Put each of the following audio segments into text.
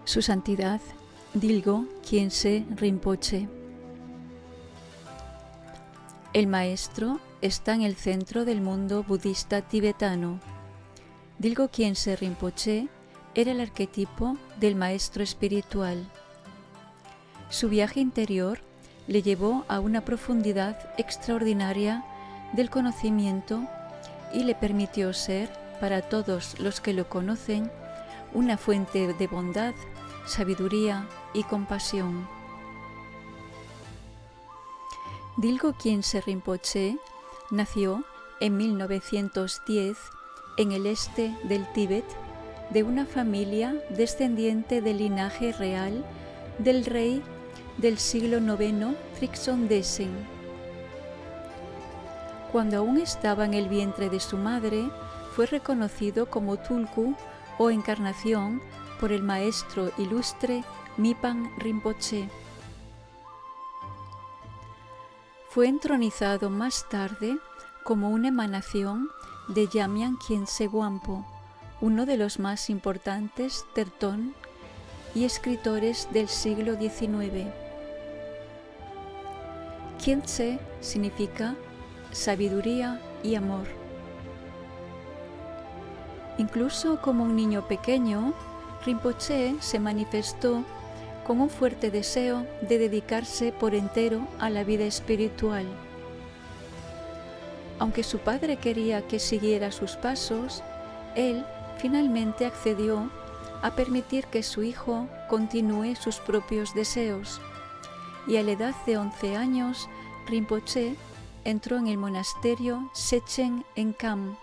Su Santidad Dilgo Khyentse Rinpoche. El maestro está en el centro del mundo budista tibetano. Dilgo Khyentse Rinpoche era el arquetipo del maestro espiritual. Su viaje interior le llevó a una profundidad extraordinaria del conocimiento y le permitió ser, para todos los que lo conocen, una fuente de bondad, sabiduría y compasión. Dilgo Khyentse Rinpoche nació en 1910 en el este del Tíbet de una familia descendiente del linaje real del rey del siglo IX Trikson Desen. Cuando aún estaba en el vientre de su madre, fue reconocido como Tulku o encarnación por el maestro ilustre Mipham Rinpoche. Fue entronizado más tarde como una emanación de Jamyang Khyentse Wangpo, uno de los más importantes tertön y escritores del siglo XIX. Khyentse significa sabiduría y amor. Incluso como un niño pequeño, Rinpoche se manifestó con un fuerte deseo de dedicarse por entero a la vida espiritual. Aunque su padre quería que siguiera sus pasos, él finalmente accedió a permitir que su hijo continúe sus propios deseos, y a la edad de 11 años, Rinpoche entró en el monasterio Sechen en Kham,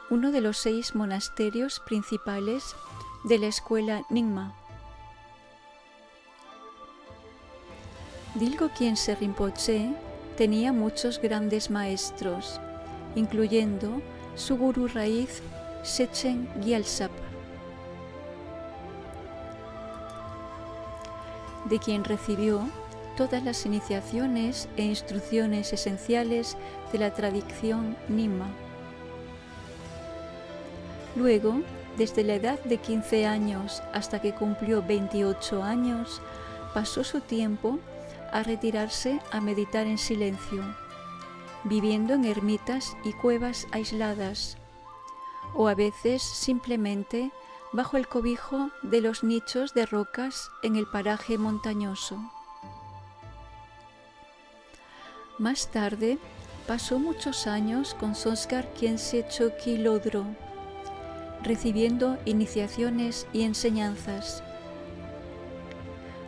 uno de los 6 monasterios principales de la escuela Nyingma. Dilgo Khyentse Rinpoche tenía muchos grandes maestros, incluyendo su gurú raíz Sechen Gyaltsab, de quien recibió todas las iniciaciones e instrucciones esenciales de la tradición Nyingma. Luego, desde la edad de 15 años hasta que cumplió 28 años, pasó su tiempo a retirarse a meditar en silencio, viviendo en ermitas y cuevas aisladas, o a veces simplemente bajo el cobijo de los nichos de rocas en el paraje montañoso. Más tarde, pasó muchos años con Sosgar Khyentse Chökyi Lodro, recibiendo iniciaciones y enseñanzas.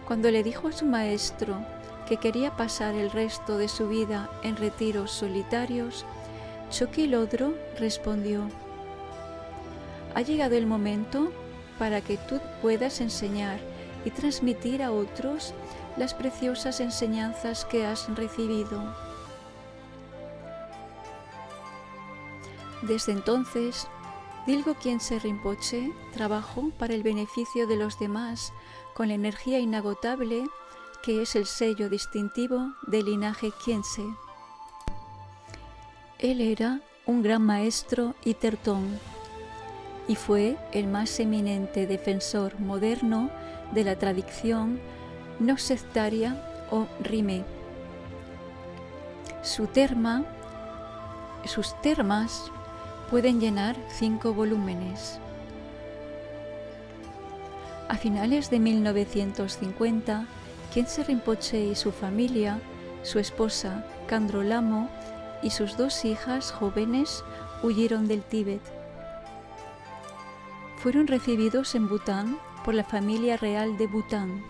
Cuando le dijo a su maestro que quería pasar el resto de su vida en retiros solitarios, Chökyi Lodro respondió: «Ha llegado el momento para que tú puedas enseñar y transmitir a otros las preciosas enseñanzas que has recibido». Desde entonces, Dilgo Khyentse Rinpoche trabajó para el beneficio de los demás con la energía inagotable que es el sello distintivo del linaje Khyentse. Él era un gran maestro y tertön, y fue el más eminente defensor moderno de la tradición no sectaria o Rimé. Sus termas pueden llenar 5 volúmenes. A finales de 1950, Khyentse Rinpoche y su familia, su esposa Kandro Lamo y sus 2 hijas jóvenes huyeron del Tíbet. Fueron recibidos en Bután por la familia real de Bután.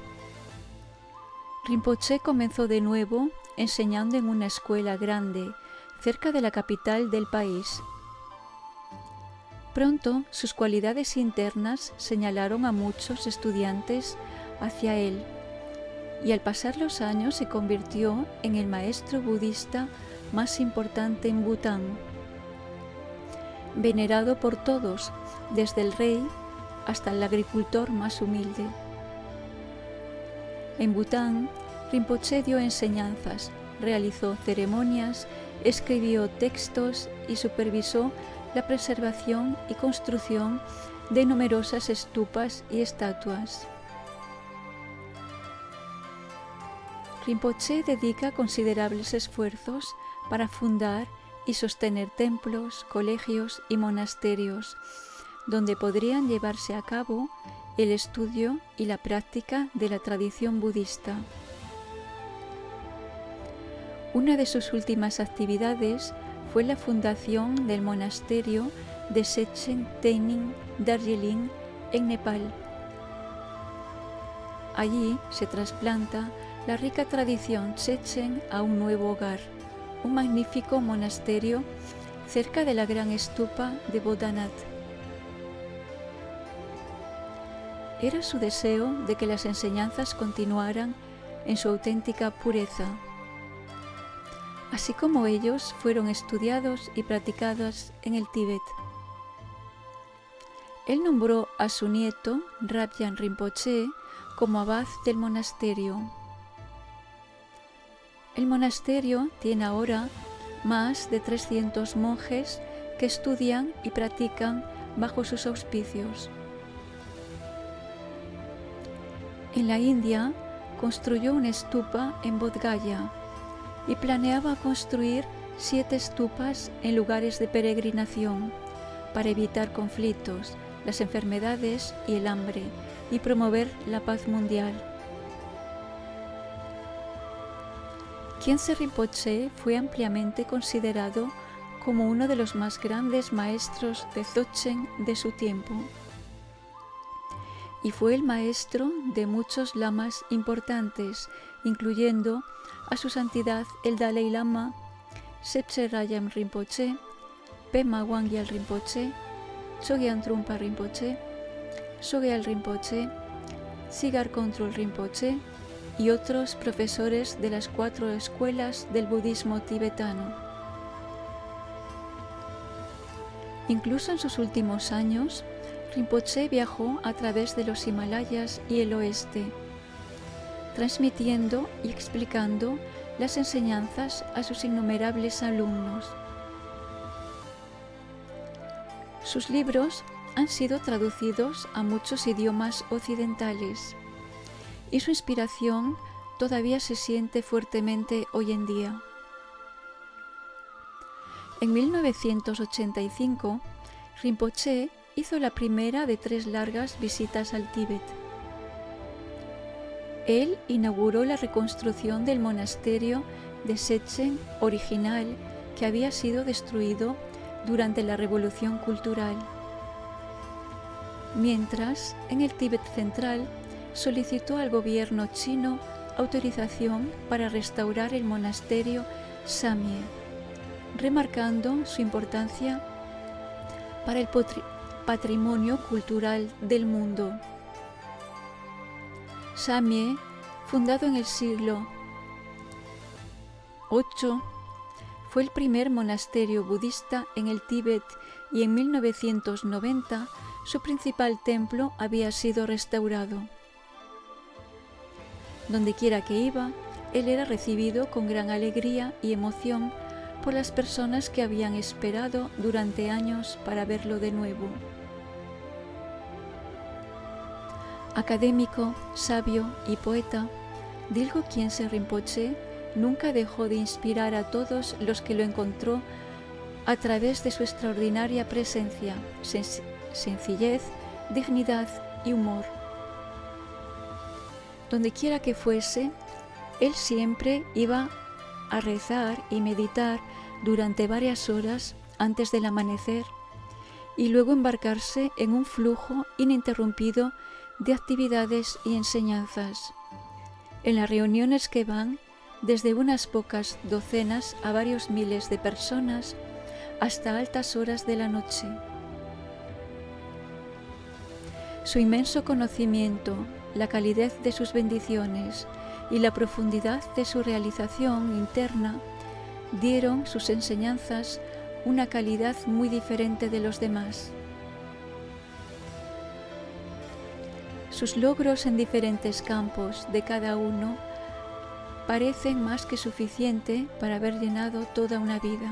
Rinpoche comenzó de nuevo enseñando en una escuela grande cerca de la capital del país. Pronto sus cualidades internas señalaron a muchos estudiantes hacia él, y al pasar los años se convirtió en el maestro budista más importante en Bután, venerado por todos, desde el rey hasta el agricultor más humilde. En Bután, Rinpoche dio enseñanzas, realizó ceremonias, escribió textos y supervisó la preservación y construcción de numerosas estupas y estatuas. Rinpoché dedica considerables esfuerzos para fundar y sostener templos, colegios y monasterios, donde podrían llevarse a cabo el estudio y la práctica de la tradición budista. Una de sus últimas actividades fue la fundación del monasterio de Sechen Tenin Darjeeling en Nepal. Allí se trasplanta la rica tradición Sechen a un nuevo hogar, un magnífico monasterio cerca de la gran estupa de Bodhanath. Era su deseo de que las enseñanzas continuaran en su auténtica pureza, así como ellos fueron estudiados y practicados en el Tíbet. Él nombró a su nieto, Rabjan Rinpoché, como abad del monasterio. El monasterio tiene ahora más de 300 monjes que estudian y practican bajo sus auspicios. En la India construyó una stupa en Bodh Gaya y planeaba construir 7 stupas en lugares de peregrinación para evitar conflictos, las enfermedades y el hambre y promover la paz mundial. Khyentse Rinpoché fue ampliamente considerado como uno de los más grandes maestros de Dzogchen de su tiempo, y fue el maestro de muchos lamas importantes, incluyendo a su santidad el Dalai Lama, Sepche Rayam Rinpoché, Pema Wangyal Rinpoché, Chogyam Trungpa Rinpoché, Sogyal Rinpoché, Sigar Kongtrul Rinpoché y otros profesores de las 4 escuelas del budismo tibetano. Incluso en sus últimos años, Rinpoché viajó a través de los Himalayas y el oeste, transmitiendo y explicando las enseñanzas a sus innumerables alumnos. Sus libros han sido traducidos a muchos idiomas occidentales y su inspiración todavía se siente fuertemente hoy en día. En 1985, Rinpoché hizo la primera de 3 largas visitas al Tíbet. Él inauguró la reconstrucción del monasterio de Sechen original que había sido destruido durante la Revolución Cultural. Mientras, en el Tíbet central, solicitó al gobierno chino autorización para restaurar el monasterio Samye, remarcando su importancia para el patrimonio cultural del mundo. Samye, fundado en el siglo VIII, fue el primer monasterio budista en el Tíbet y en 1990 su principal templo había sido restaurado. Dondequiera que iba, él era recibido con gran alegría y emoción por las personas que habían esperado durante años para verlo de nuevo. Académico, sabio y poeta, Dilgo Khyentse Rinpoché nunca dejó de inspirar a todos los que lo encontró a través de su extraordinaria presencia, sencillez, dignidad y humor. Dondequiera que fuese, él siempre iba a rezar y meditar durante varias horas antes del amanecer y luego embarcarse en un flujo ininterrumpido de actividades y enseñanzas, en las reuniones que van desde unas pocas docenas a varios miles de personas hasta altas horas de la noche. Su inmenso conocimiento, la calidez de sus bendiciones y la profundidad de su realización interna dieron sus enseñanzas una calidad muy diferente de los demás. Sus logros en diferentes campos de cada uno parecen más que suficiente para haber llenado toda una vida.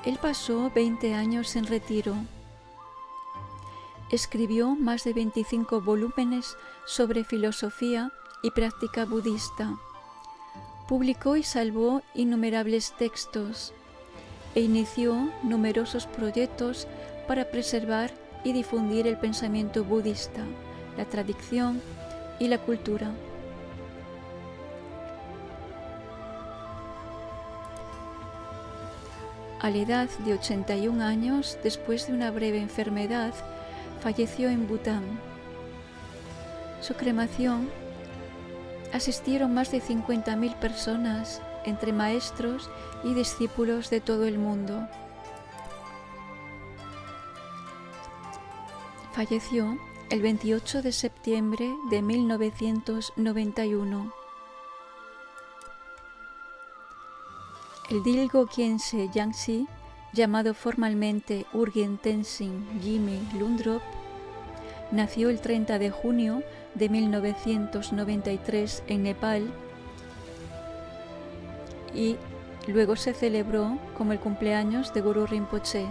Él pasó 20 años en retiro, Escribió más de 25 volúmenes sobre filosofía y práctica budista. Publicó y salvó innumerables textos e inició numerosos proyectos para preservar y difundir el pensamiento budista, la tradición y la cultura. A la edad de 81 años, después de una breve enfermedad, falleció en Bután. Su cremación asistieron más de 50.000 personas, entre maestros y discípulos de todo el mundo. Falleció el 28 de septiembre de 1991. El Dilgo Khyentse Yangsi, llamado formalmente Urgyen Tenzin Gyimi Lungdrop, nació el 30 de junio de 1993 en Nepal y luego se celebró como el cumpleaños de Guru Rinpoche.